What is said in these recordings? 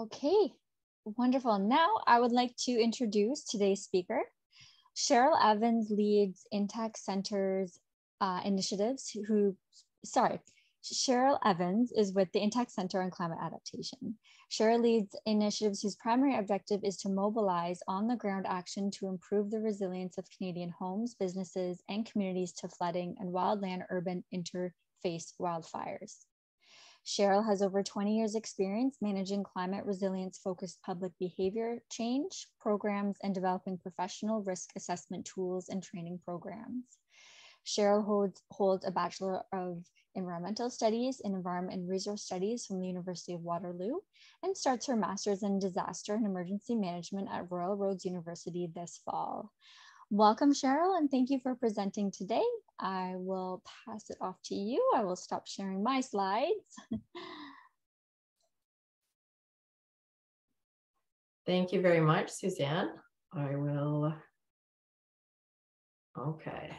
Okay, wonderful. Now I would like to introduce today's speaker. Cheryl Evans leads Intact Center's initiatives Cheryl Evans is with the Intact Center on Climate Adaptation. Cheryl leads initiatives whose primary objective is to mobilize on-the-ground action to improve the resilience of Canadian homes, businesses, and communities to flooding and wildland-urban interface wildfires. Cheryl has over 20 years experience managing climate resilience focused public behavior change programs and developing professional risk assessment tools and training programs. Cheryl holds a Bachelor of Environmental Studies in Environment and Resource Studies from the University of Waterloo and starts her Master's in Disaster and Emergency Management at Royal Roads University this fall. Welcome, Cheryl, and thank you for presenting today. I will pass it off to you. I will stop sharing my slides. Thank you very much, Suzanne. I will, okay.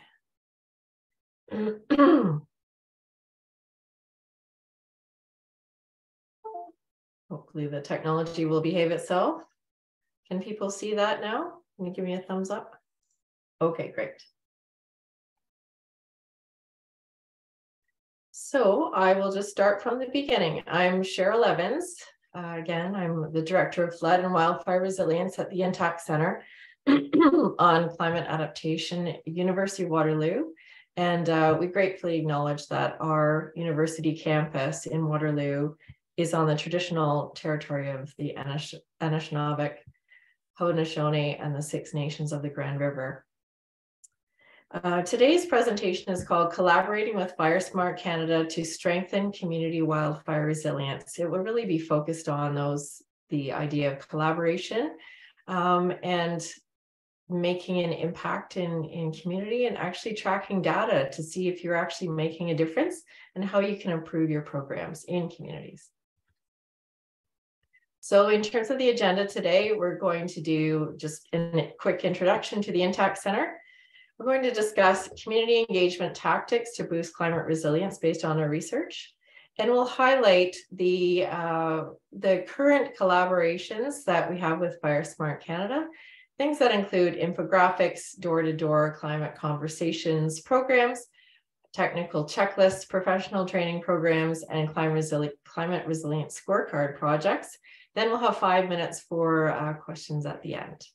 Hopefully the technology will behave itself. Can people see that now? Can you give me a thumbs up? Okay, great. So I will just start from the beginning. I'm Cheryl Evans. Again, I'm the Director of Flood and Wildfire Resilience at the Intact Center on Climate Adaptation, University of Waterloo. And we gratefully acknowledge that our university campus in Waterloo is on the traditional territory of the Anishinaabe, Haudenosaunee, and the Six Nations of the Grand River. Today's presentation is called Collaborating with FireSmart Canada to Strengthen Community Wildfire Resilience. It will really be focused on the idea of collaboration and making an impact in community and actually tracking data to see if you're actually making a difference and how you can improve your programs in communities. So in terms of the agenda today, we're going to do just a quick introduction to the Intact Center. We're going to discuss community engagement tactics to boost climate resilience based on our research. And we'll highlight the current collaborations that we have with FireSmart Canada, things that include infographics, door-to-door climate conversations programs, technical checklists, professional training programs, and climate resilient scorecard projects. Then we'll have 5 minutes for questions at the end.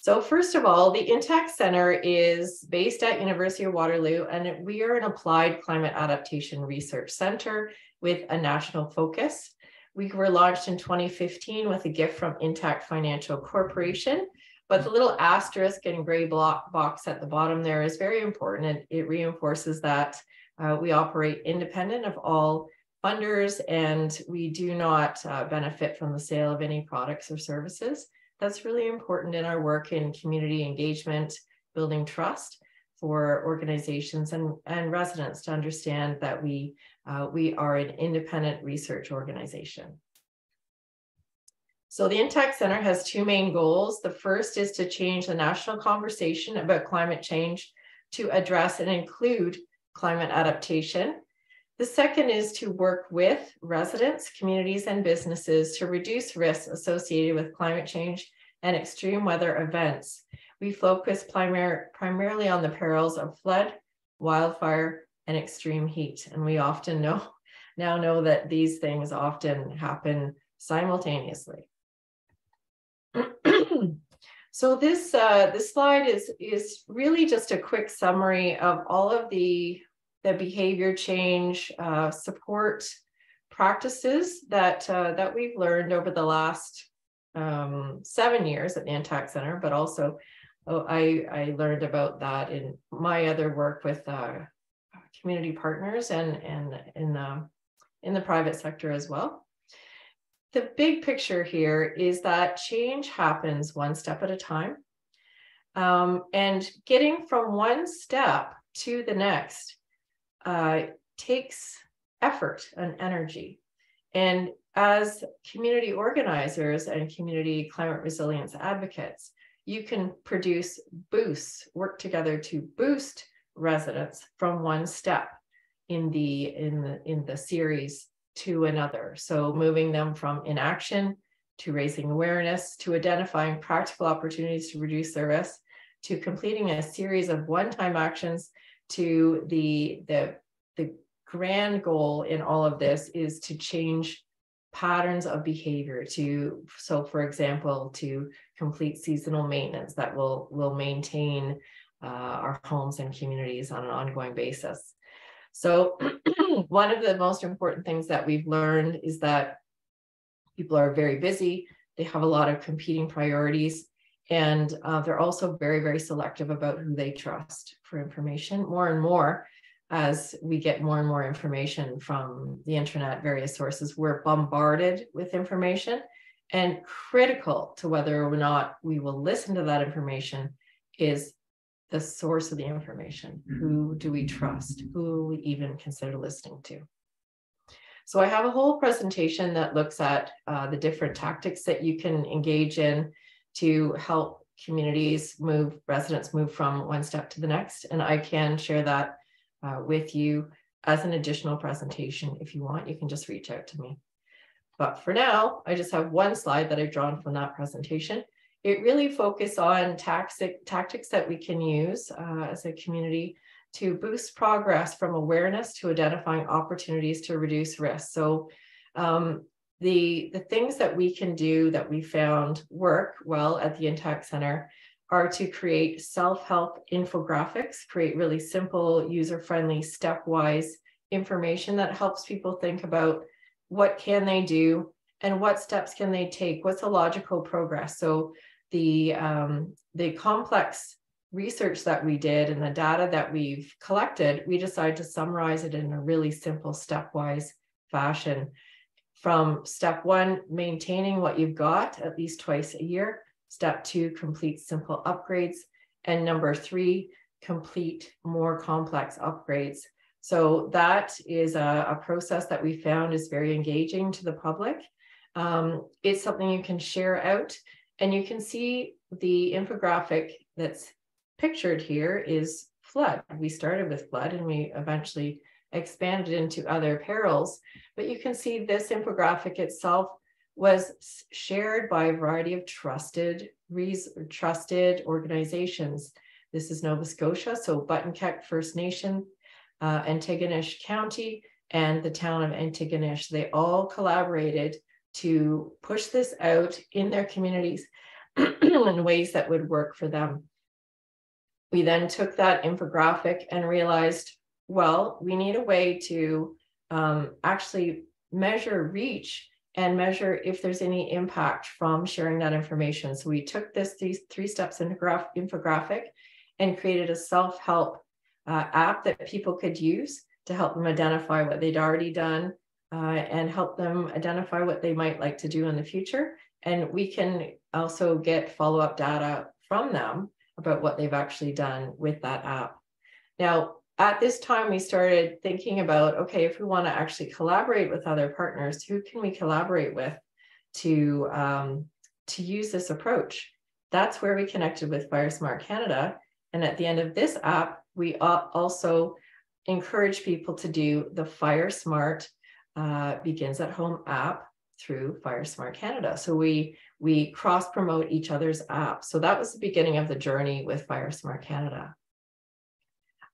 So first of all, the Intact Center is based at University of Waterloo, and we are an applied climate adaptation research center with a national focus. We were launched in 2015 with a gift from Intact Financial Corporation, but the little asterisk and gray box at the bottom there is very important. It reinforces that we operate independent of all funders, and we do not benefit from the sale of any products or services. That's really important in our work in community engagement, building trust for organizations and residents to understand that we are an independent research organization. So the Intact Center has two main goals. The first is to change the national conversation about climate change to address and include climate adaptation. The second is to work with residents, communities, and businesses to reduce risks associated with climate change and extreme weather events. We focus primarily on the perils of flood, wildfire, and extreme heat. And we often now know that these things often happen simultaneously. So this slide is really just a quick summary of all of the behavior change support practices that we've learned over the last 7 years at the Intact Center, but also I learned about that in my other work with community partners and in the private sector as well. The big picture here is that change happens one step at a time, and getting from one step to the next takes effort and energy. And as community organizers and community climate resilience advocates, you can work together to boost residents from one step in the series to another. So moving them from inaction to raising awareness, to identifying practical opportunities to reduce their risk, to completing a series of one-time actions, to the grand goal in all of this is to change patterns of behavior, so for example, to complete seasonal maintenance that will maintain our homes and communities on an ongoing basis. So one of the most important things that we've learned is that people are very busy. They have a lot of competing priorities, and they're also very, very selective about who they trust for information. More and more, as we get more and more information from the internet, various sources, we're bombarded with information, and critical to whether or not we will listen to that information is the source of the information. Who do we trust? Who will we even consider listening to? So I have a whole presentation that looks at the different tactics that you can engage in to help residents move from one step to the next. And I can share that with you as an additional presentation. If you want, you can just reach out to me. But for now, I just have one slide that I've drawn from that presentation. It really focuses on tactics that we can use as a community to boost progress from awareness to identifying opportunities to reduce risk. So the things that we can do that we found work well at the Intact Center are to create self-help infographics, create really simple, user-friendly, stepwise information that helps people think about what can they do and what steps can they take, what's a logical progress. So the complex research that we did and the data that we've collected, we decided to summarize it in a really simple stepwise fashion. From step 1, maintaining what you've got at least twice a year. Step 2, complete simple upgrades. And number 3, complete more complex upgrades. So that is a process that we found is very engaging to the public. It's something you can share out, and you can see the infographic that's pictured here is flood. We started with flood and we eventually expanded into other perils, but you can see this infographic itself was shared by a variety of trusted organizations. This is Nova Scotia, so Buttonkeck First Nation, Antigonish County, and the town of Antigonish. They all collaborated to push this out in their communities in ways that would work for them. We then took that infographic and realized, well, we need a way to actually measure reach and measure if there's any impact from sharing that information. So we took these 3 steps infographic and created a self-help app that people could use to help them identify what they'd already done and help them identify what they might like to do in the future. And we can also get follow-up data from them about what they've actually done with that app. Now, at this time, we started thinking about, okay, if we want to actually collaborate with other partners, who can we collaborate with to use this approach? That's where we connected with FireSmart Canada. And at the end of this app, we also encourage people to do the FireSmart Begins at Home app through FireSmart Canada. So we cross-promote each other's apps. So that was the beginning of the journey with FireSmart Canada.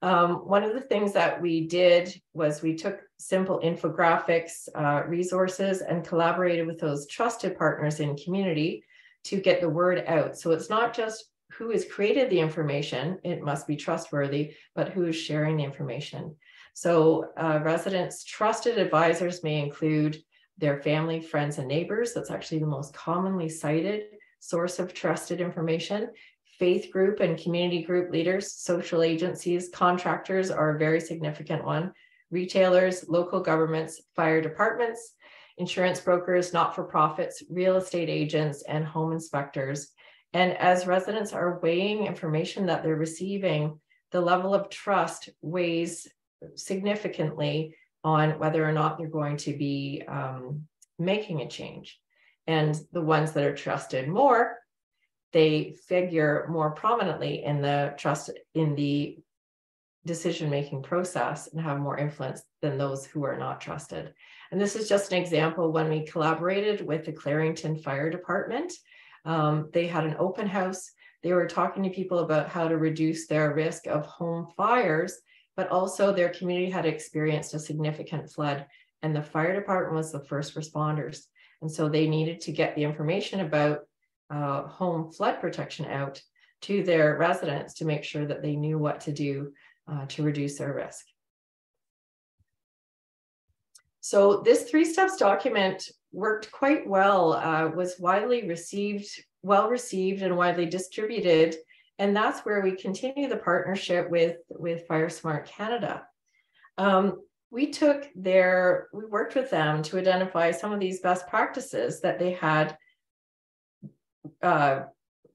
One of the things that we did was we took simple infographics, resources, and collaborated with those trusted partners in community to get the word out. So it's not just who has created the information, it must be trustworthy, but who is sharing the information. So residents' trusted advisors may include their family, friends, and neighbors. That's actually the most commonly cited source of trusted information. Faith group and community group leaders, social agencies, contractors are a very significant one. Retailers, local governments, fire departments, insurance brokers, not-for-profits, real estate agents, and home inspectors. And as residents are weighing information that they're receiving, the level of trust weighs significantly on whether or not they're going to be making a change. And the ones that are trusted more, they figure more prominently in the decision-making process and have more influence than those who are not trusted. And this is just an example when we collaborated with the Clarington Fire Department. They had an open house. They were talking to people about how to reduce their risk of home fires, but also their community had experienced a significant flood, and the fire department was the first responders. And so they needed to get the information about home flood protection out to their residents to make sure that they knew what to do to reduce their risk. So this 3 steps document worked quite well, was widely received, well received and widely distributed. And that's where we continue the partnership with FireSmart Canada. We worked with them to identify some of these best practices that they had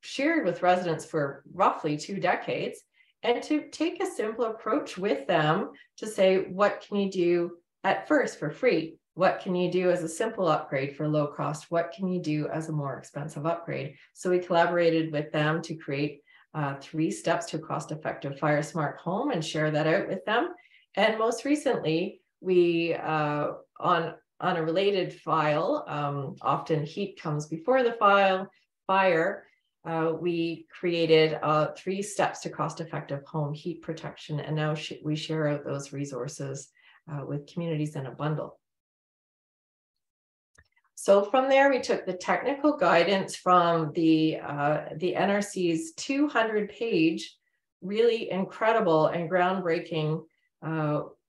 shared with residents for roughly 2 decades, and to take a simple approach with them to say, what can you do at first for free? What can you do as a simple upgrade for low cost? What can you do as a more expensive upgrade? So we collaborated with them to create 3 steps to cost-effective FireSmart home and share that out with them. And most recently, we, on a related file, often heat comes before the fire, we created 3 steps to cost-effective home heat protection. And now we share out those resources with communities in a bundle. So from there, we took the technical guidance from the NRC's 200-page, really incredible and groundbreaking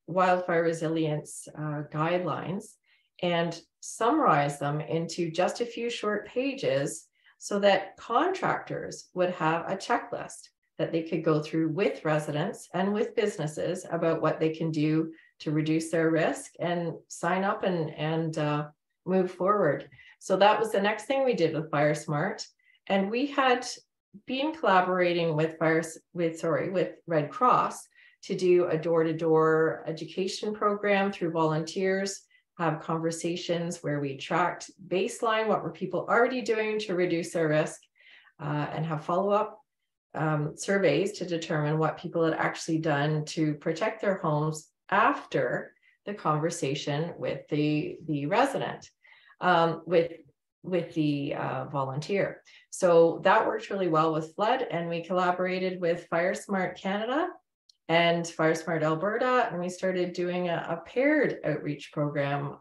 wildfire resilience guidelines, and summarized them into just a few short pages so that contractors would have a checklist that they could go through with residents and with businesses about what they can do to reduce their risk and sign up and move forward. So that was the next thing we did with FireSmart. And we had been collaborating with Red Cross to do a door-to-door education program through volunteers, have conversations where we tracked baseline, what were people already doing to reduce their risk, and have follow-up surveys to determine what people had actually done to protect their homes after the conversation with the resident, with the volunteer. So that worked really well with flood, and we collaborated with FireSmart Canada and FireSmart Alberta, and we started doing a paired outreach program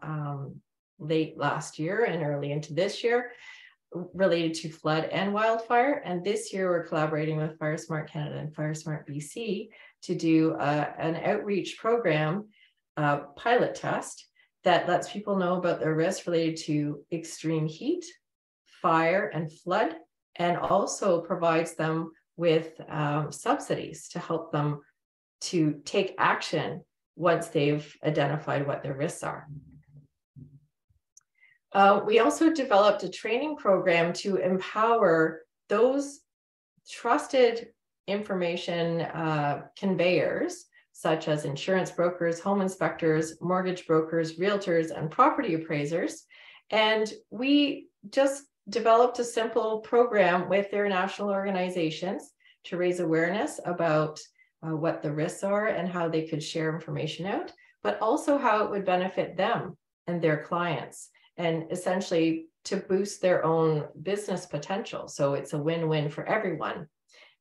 late last year and early into this year related to flood and wildfire. And this year we're collaborating with FireSmart Canada and FireSmart BC to do an outreach program pilot test that lets people know about their risks related to extreme heat, fire, and flood, and also provides them with subsidies to help them to take action once they've identified what their risks are. We also developed a training program to empower those trusted information conveyors, such as insurance brokers, home inspectors, mortgage brokers, realtors, and property appraisers. And we just developed a simple program with their national organizations to raise awareness about what the risks are and how they could share information out, but also how it would benefit them and their clients, and essentially to boost their own business potential. So it's a win-win for everyone.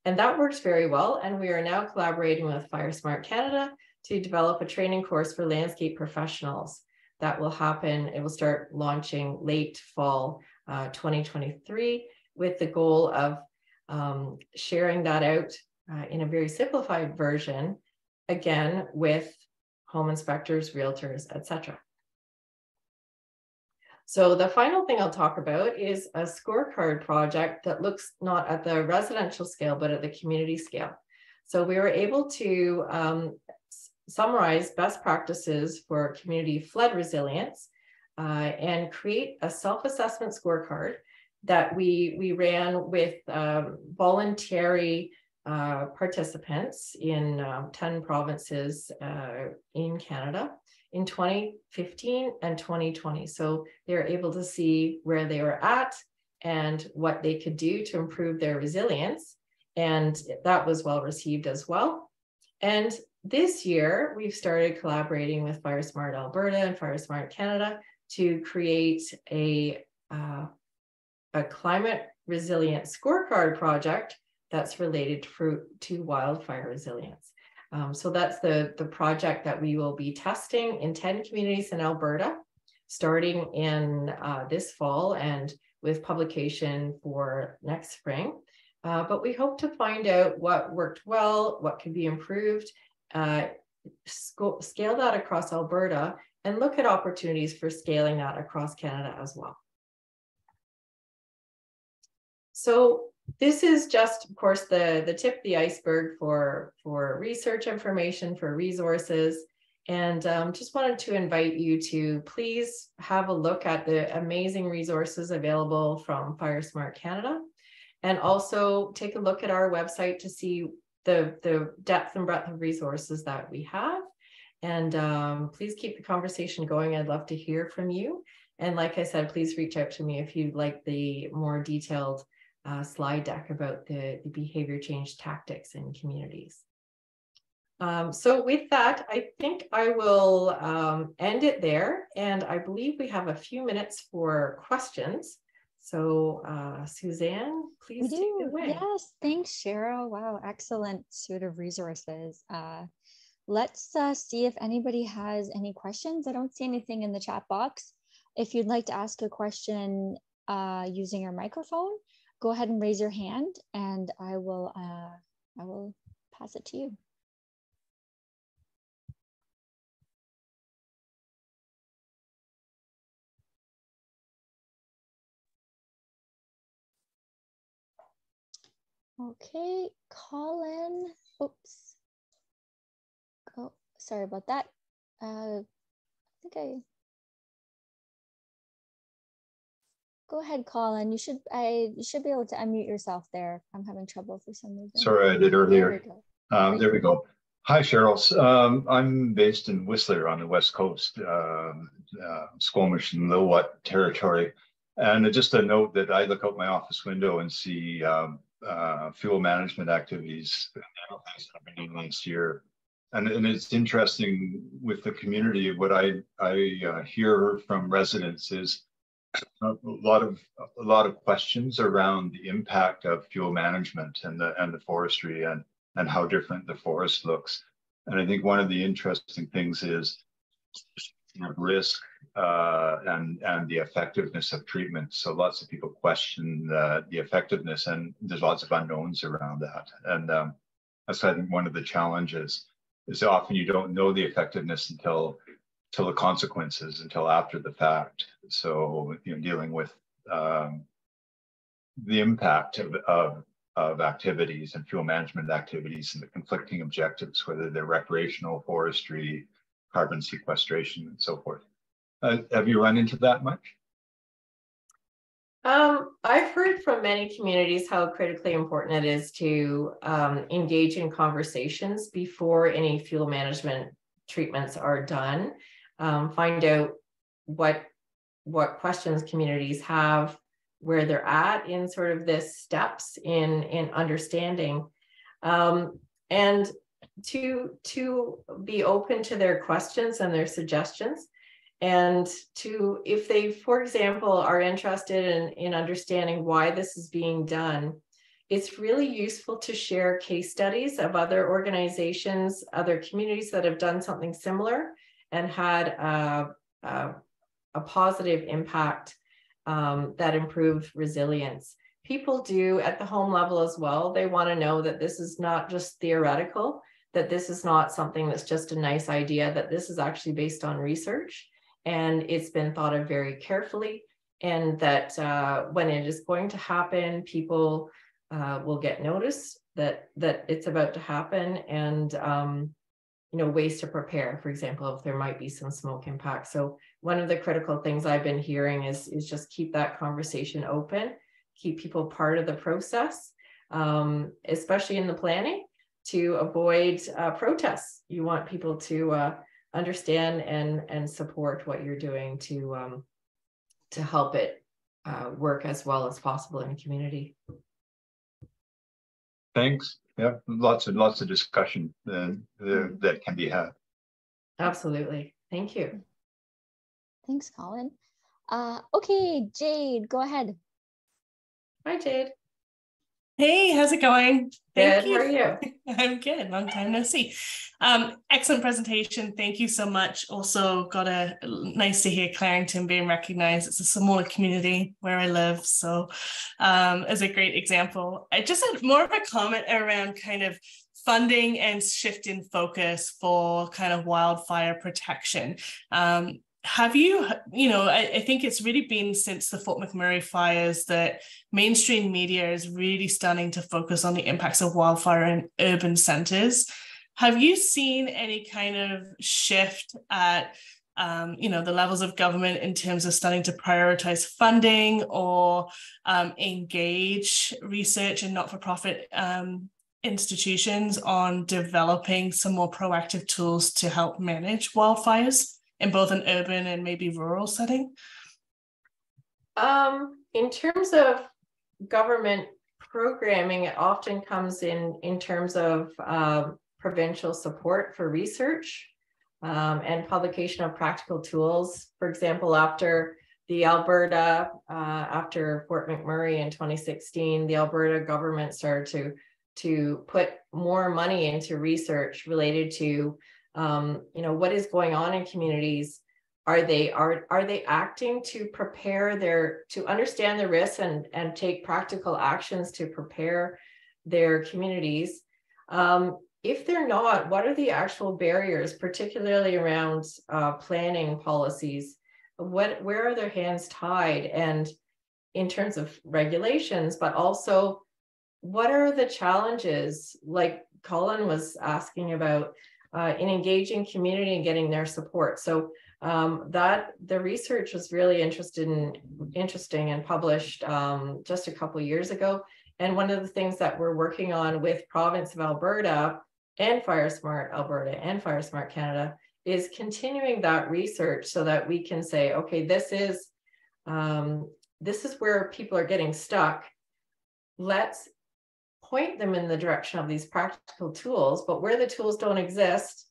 And that works very well. And we are now collaborating with FireSmart Canada to develop a training course for landscape professionals. That will happen, it will start launching late fall 2023, with the goal of sharing that out in a very simplified version, again, with home inspectors, realtors, etc. So the final thing I'll talk about is a scorecard project that looks not at the residential scale, but at the community scale. So we were able to summarize best practices for community flood resilience and create a self-assessment scorecard that we ran with voluntary participants in 10 provinces in Canada in 2015 and 2020. So they're able to see where they were at and what they could do to improve their resilience. And that was well received as well. And this year, we've started collaborating with FireSmart Alberta and FireSmart Canada to create a climate resilient scorecard project that's related to wildfire resilience. So that's the project that we will be testing in 10 communities in Alberta, starting in this fall and with publication for next spring. But we hope to find out what worked well, what can be improved, scale that across Alberta, and look at opportunities for scaling that across Canada as well. So this is just, of course, the tip of the iceberg for research information, for resources. And just wanted to invite you to please have a look at the amazing resources available from FireSmart Canada. And also take a look at our website to see the depth and breadth of resources that we have. And please keep the conversation going. I'd love to hear from you. And like I said, please reach out to me if you'd like the more detailed slide deck about the behavior change tactics in communities. So with that, I think I will end it there. And I believe we have a few minutes for questions. So Suzanne, please take it away. Yes, thanks, Cheryl. Wow, excellent suite of resources. Let's see if anybody has any questions. I don't see anything in the chat box. If you'd like to ask a question using your microphone, go ahead and raise your hand, and I will pass it to you. Okay, Colin. Oops. Oh, sorry about that. I think Go ahead, Colin. You should be able to unmute yourself there. I'm having trouble for some reason. Sorry, I did earlier. There we go. There we go. Hi, Cheryl. I'm based in Whistler on the West Coast, Squamish and Lilwat territory. And just a note that I look out my office window and see fuel management activities that have been done last year. And it's interesting with the community, what I hear from residents is a lot of questions around the impact of fuel management and the forestry and how different the forest looks. And I think one of the interesting things is risk and the effectiveness of treatment. So lots of people question the effectiveness, and there's lots of unknowns around that. And that's, I think, one of the challenges is often you don't know the effectiveness until the consequences, until after the fact. So, dealing with the impact of activities and fuel management activities and the conflicting objectives, whether they're recreational, forestry, carbon sequestration, and so forth. Have you run into that much? I've heard from many communities how critically important it is to engage in conversations before any fuel management treatments are done. Find out what questions communities have, where they're at in sort of this steps in understanding, and to be open to their questions and their suggestions, and to, if they, for example, are interested in understanding why this is being done, it's really useful to share case studies of other organizations, other communities that have done something similar and had a positive impact that improved resilience. People do at the home level as well. They want to know that this is not just theoretical, that this is not something that's just a nice idea, that this is actually based on research and it's been thought of very carefully, and that when it is going to happen, people will get notice that it's about to happen, and ways to prepare, for example, if there might be some smoke impact. So one of the critical things I've been hearing is just keep that conversation open, keep people part of the process, especially in the planning, to avoid protests. You want people to understand and support what you're doing to help it work as well as possible in the community. Thanks yeah, lots of discussion that can be had. Absolutely. Thank you. Thanks, Colin. Okay, Jade, go ahead. Hi, Jade. Hey, how's it going? Good. How are you? I'm good. Long time no see. Excellent presentation. Thank you so much. Also got nice to hear Clarington being recognized. It's a smaller community where I live. So as a great example. I just had more of a comment around kind of funding and shift in focus for kind of wildfire protection. Have you, I think it's really been since the Fort McMurray fires that mainstream media is really starting to focus on the impacts of wildfire in urban centers. Have you seen any kind of shift at, the levels of government in terms of starting to prioritize funding or engage research and not-for-profit institutions on developing some more proactive tools to help manage wildfires in both an urban and maybe rural setting? In terms of government programming, it often comes in terms of provincial support for research and publication of practical tools. For example, after Fort McMurray in 2016, the Alberta government started to put more money into research related to what is going on in communities. Are they acting to prepare to understand the risks and take practical actions to prepare their communities? If they're not, what are the actual barriers, particularly around planning policies? Where are their hands tied? And in terms of regulations, but also what are the challenges, like Colin was asking about, in engaging community and getting their support? So that the research was really interesting and published just a couple of years ago. And one of the things that we're working on with Province of Alberta and FireSmart Alberta and FireSmart Canada is continuing that research so that we can say, okay, this is where people are getting stuck. Let's point them in the direction of these practical tools, but where the tools don't exist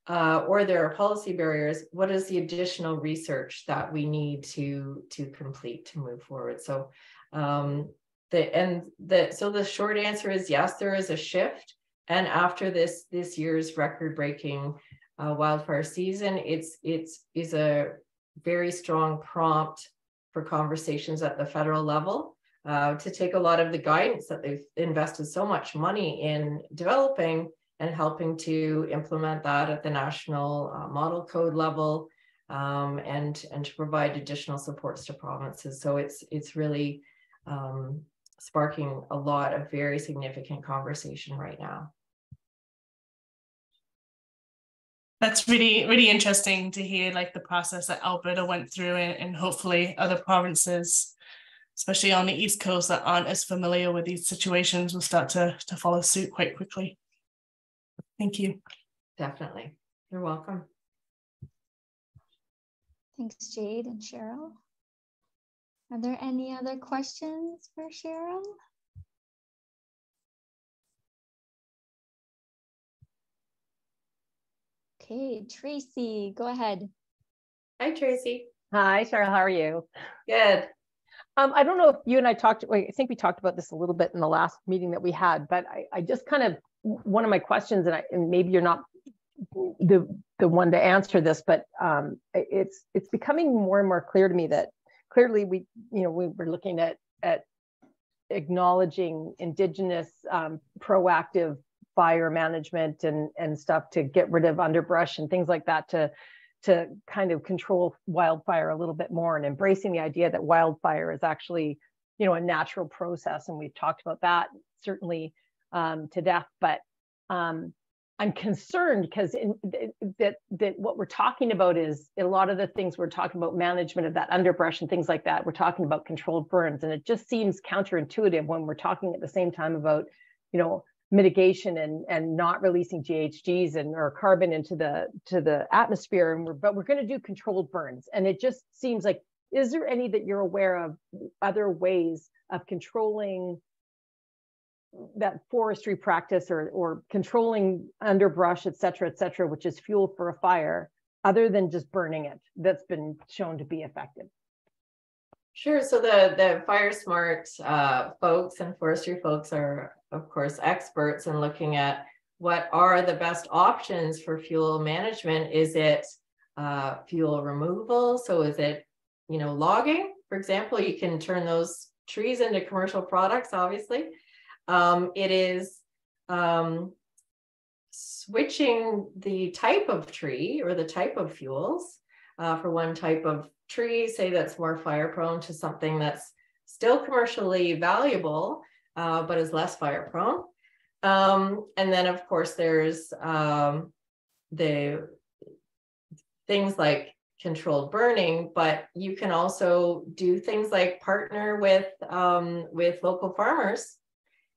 or there are policy barriers, what is the additional research that we need to complete to move forward? So the short answer is yes, there is a shift. And after this year's record-breaking wildfire season, it's a very strong prompt for conversations at the federal level. To take a lot of the guidance that they've invested so much money in developing and helping to implement that at the national model code level, and to provide additional supports to provinces. So it's really sparking a lot of very significant conversation right now. That's really, really interesting to hear, like the process that Alberta went through, and hopefully other provinces, especially on the East Coast, that aren't as familiar with these situations will start to follow suit quite quickly. Thank you. Definitely. You're welcome. Thanks, Jade and Cheryl. Are there any other questions for Cheryl? Okay, Tracy, go ahead. Hi, Tracy. Hi, Cheryl. How are you? Good. I don't know if you and I talked, I think we talked about this a little bit in the last meeting that we had, but I just kind of, one of my questions, and maybe you're not the one to answer this, but it's becoming more and more clear to me that clearly we were looking at acknowledging Indigenous proactive fire management and stuff to get rid of underbrush and things like that to kind of control wildfire a little bit more, and embracing the idea that wildfire is actually, a natural process. And we've talked about that certainly to death, but I'm concerned because that what we're talking about is a lot of the things we're talking about, management of that underbrush and things like that. We're talking about controlled burns, and it just seems counterintuitive when we're talking at the same time about, mitigation and not releasing GHGs or carbon into the atmosphere, but we're going to do controlled burns. And it just seems like, is there any that you're aware of other ways of controlling forestry practice or controlling underbrush, et cetera, which is fuel for a fire, other than just burning it, that's been shown to be effective? Sure. So the FireSmart folks and forestry folks are, of course, experts in looking at what are the best options for fuel management. Is it fuel removal? So is it, logging? For example, you can turn those trees into commercial products, obviously. It is switching the type of tree or the type of fuels for one type of tree, say that's more fire prone, to something that's still commercially valuable, but is less fire prone. And then, of course, there's the things like controlled burning, but you can also do things like partner with local farmers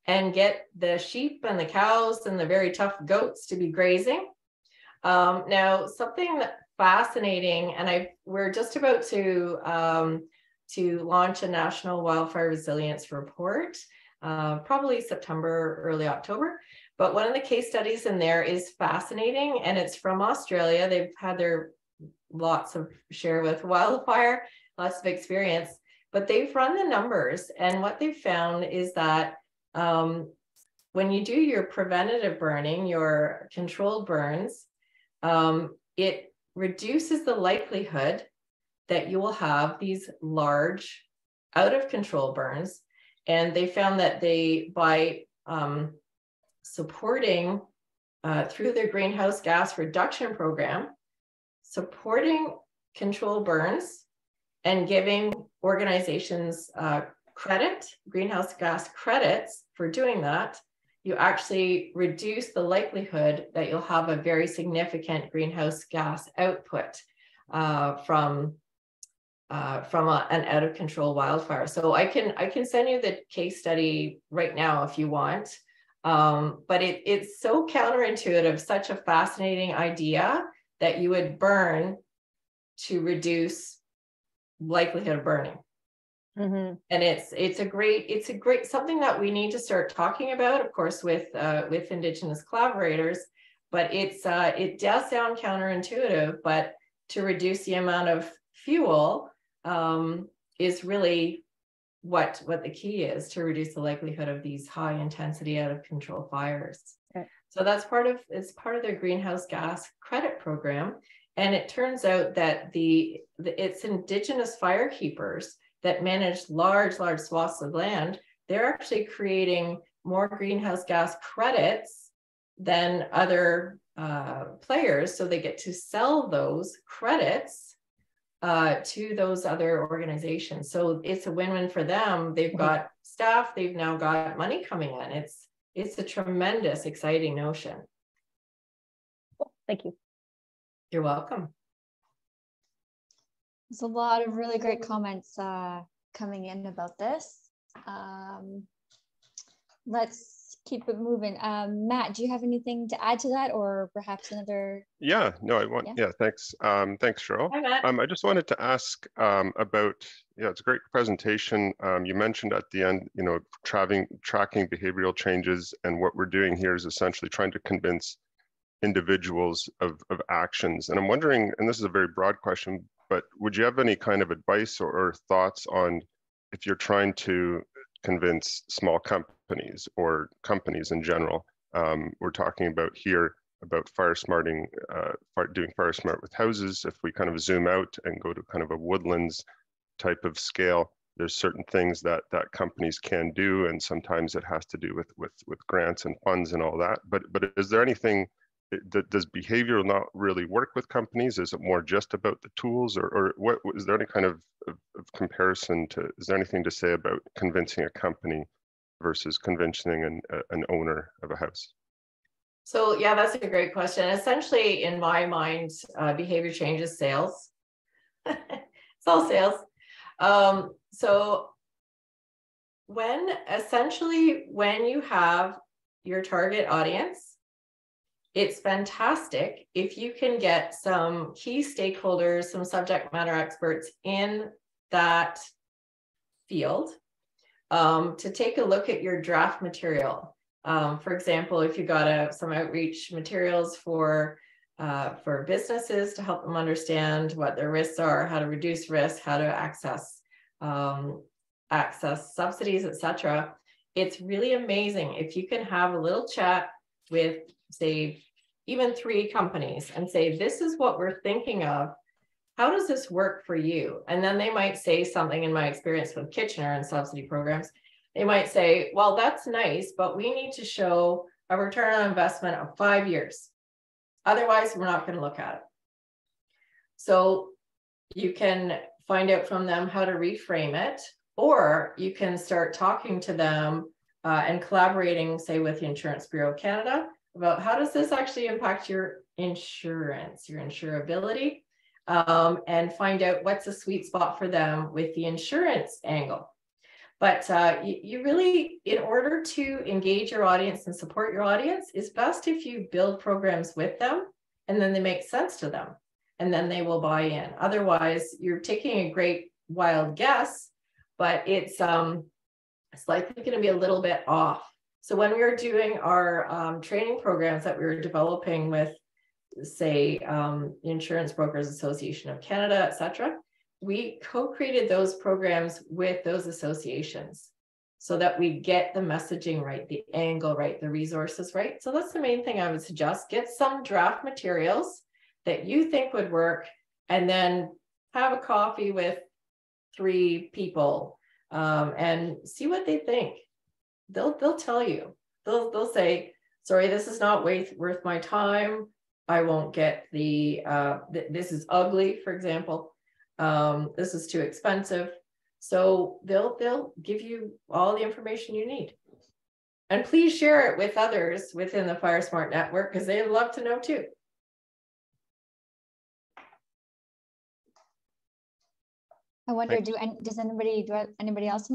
and get the sheep and the cows and the very tough goats to be grazing. Now, something fascinating, and we're just about to launch a national wildfire resilience report, probably September, early October. But one of the case studies in there is fascinating, and it's from Australia. They've had their lots of share with wildfire, lots of experience, but they've run the numbers, and what they've found is that when you do your preventative burning, your controlled burns, it reduces the likelihood that you will have these large out of control burns. And they found that by supporting through their greenhouse gas reduction program, supporting control burns and giving organizations greenhouse gas credits for doing that, you actually reduce the likelihood that you'll have a very significant greenhouse gas output from an out of control wildfire. So I can send you the case study right now if you want. But it's so counterintuitive, such a fascinating idea that you would burn to reduce likelihood of burning. Mm-hmm. And it's a great something that we need to start talking about, of course, with Indigenous collaborators. But it does sound counterintuitive, but to reduce the amount of fuel is really what the key is, to reduce the likelihood of these high intensity out of control fires. Okay. So that's part of their greenhouse gas credit program. And it turns out that it's Indigenous fire keepers that manage large swaths of land. They're actually creating more greenhouse gas credits than other players. So they get to sell those credits to those other organizations. So it's a win-win for them. They've got staff, they've now got money coming in. It's a tremendous, exciting notion. Thank you. You're welcome. There's a lot of really great comments coming in about this. Let's keep it moving. Matt, do you have anything to add to that, or perhaps another? Yeah, no, I want. Yeah, thanks. Thanks, Cheryl. Hi, Matt. I just wanted to ask about. Yeah, it's a great presentation. You mentioned at the end, tracking behavioral changes, and what we're doing here is essentially trying to convince individuals of actions. And I'm wondering, and this is a very broad question, but would you have any kind of advice or thoughts on if you're trying to convince small companies or companies in general? We're talking about here about FireSmarting, doing FireSmart with houses. If we kind of zoom out and go to kind of a woodlands type of scale, there's certain things that companies can do, and sometimes it has to do with grants and funds and all that. But is there anything? Does behavior not really work with companies? Is it more just about the tools, or what? Is there any kind of comparison to? Is there anything to say about convincing a company versus convincing an owner of a house? So yeah, that's a great question. Essentially, in my mind, behavior change is sales. It's all sales. So when you have your target audience, it's fantastic if you can get some key stakeholders, some subject matter experts in that field to take a look at your draft material. For example, if you got some outreach materials for businesses to help them understand what their risks are, how to reduce risk, how to access subsidies, etc. It's really amazing if you can have a little chat with, say, even 3 companies and say, this is what we're thinking of. How does this work for you? And then they might say something, in my experience with Kitchener and subsidy programs, they might say, well, that's nice, but we need to show a return on investment of 5 years. Otherwise, we're not going to look at it. So you can find out from them how to reframe it, or you can start talking to them and collaborating, say, with the Insurance Bureau of Canada about how does this actually impact your insurance, your insurability, and find out what's a sweet spot for them with the insurance angle. But you really, in order to engage your audience and support your audience, it's best if you build programs with them and then they make sense to them and then they will buy in. Otherwise, you're taking a great wild guess, but it's likely going to be a little bit off. So when we were doing our training programs that we were developing with, say, Insurance Brokers Association of Canada, etc., we co-created those programs with those associations so that we get the messaging right, the angle right, the resources right. So that's the main thing I would suggest. Get some draft materials that you think would work, and then have a coffee with 3 people and see what they think. They'll tell you. They'll say, sorry, this is not worth my time. I won't get the, this is ugly, for example. This is too expensive. So they'll give you all the information you need. And please share it with others within the FireSmart network, because they'd love to know too. I wonder, does anybody else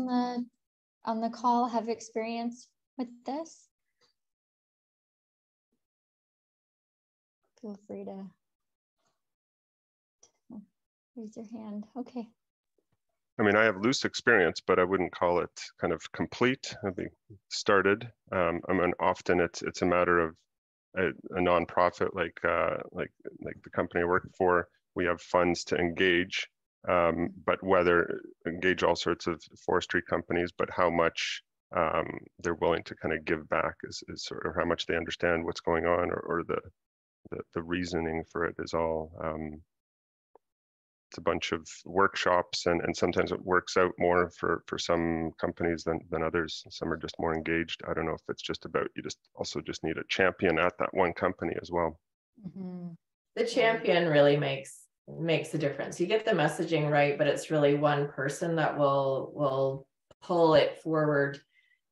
on the call have experience with this? Feel free to raise your hand. Okay. I mean, I have loose experience, but I wouldn't call it kind of complete. I've started. I mean, often it's a matter of a nonprofit like the company I work for. We have funds to engage, but whether engage all sorts of forestry companies, but how much they're willing to kind of give back is sort of how much they understand what's going on, or the reasoning for it is all. It's a bunch of workshops, and sometimes it works out more for some companies than others. Some are just more engaged. I don't know if it's just about, you also need a champion at that one company as well. Mm-hmm. The champion really makes a difference. You get the messaging right, but it's really one person that will pull it forward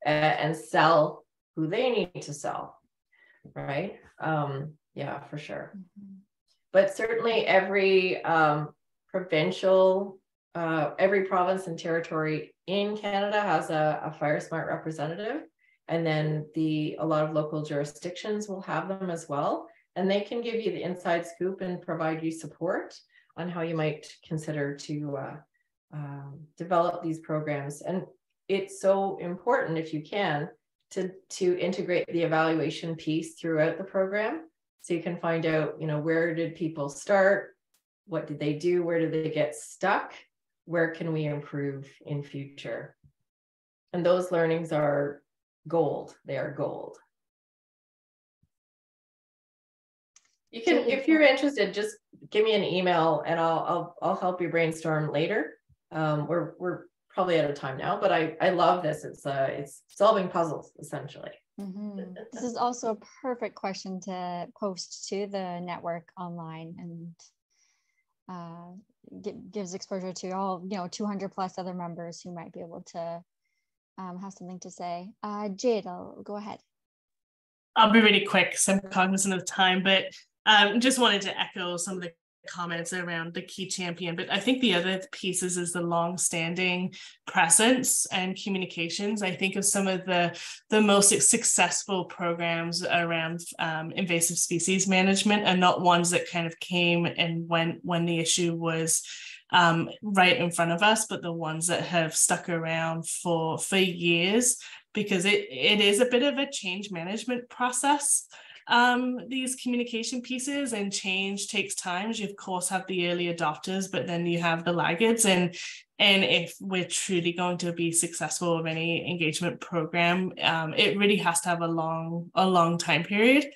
and sell who they need to sell, right? Yeah, for sure. Mm-hmm. But certainly every every province and territory in Canada has a FireSmart representative, and then a lot of local jurisdictions will have them as well, and they can give you the inside scoop and provide you support on how you might consider to develop these programs. And it's so important, if you can, to integrate the evaluation piece throughout the program, so you can find out, where did people start? What did they do? Where did they get stuck? Where can we improve in future? And those learnings are gold. They are gold. You can, if you're interested, just give me an email and I'll help you brainstorm later. We're probably out of time now, but I love this. It's solving puzzles essentially. Mm-hmm. This is also a perfect question to post to the network online, and gives exposure to all 200 plus other members who might be able to have something to say. Jade, I'll go ahead. I'll be really quick because I'm cognizant of time, but just wanted to echo some of the comments around the key champion. But I think the other pieces is the long-standing presence and communications. I think of some of the most successful programs around invasive species management, and not ones that kind of came and went when the issue was right in front of us, but the ones that have stuck around for years, because it is a bit of a change management process. These communication pieces, and change takes time. You of course have the early adopters, but then you have the laggards, and if we're truly going to be successful with any engagement program, it really has to have a long time period.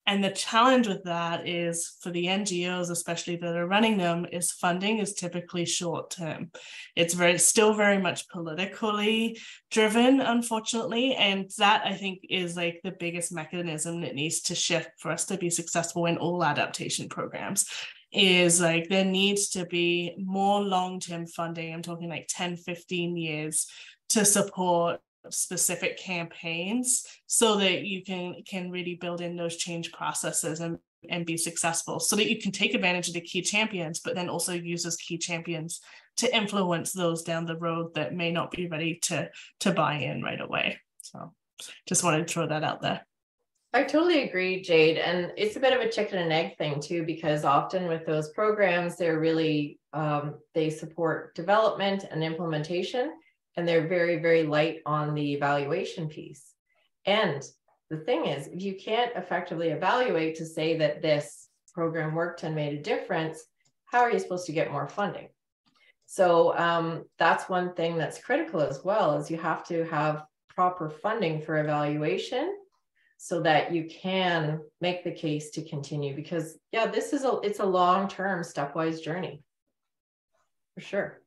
And the challenge with that is, for the NGOs, especially that are running them, is funding is typically short term. It's still very much politically driven, unfortunately. And that, I think, is like the biggest mechanism that needs to shift for us to be successful in all adaptation programs. Is like there needs to be more long-term funding. I'm talking like 10, 15 years to support specific campaigns, so that you can really build in those change processes and be successful, so that you can take advantage of the key champions, but then also use those key champions to influence those down the road that may not be ready to buy in right away. So just wanted to throw that out there. I totally agree, Jade. And it's a bit of a chicken and egg thing too, because often with those programs, they're really, they support development and implementation, and they're very, very light on the evaluation piece. And the thing is, if you can't effectively evaluate to say that this program worked and made a difference, how are you supposed to get more funding? So that's one thing that's critical as well, is you have to have proper funding for evaluation, so that you can make the case to continue. Because yeah, it's a long-term stepwise journey, for sure.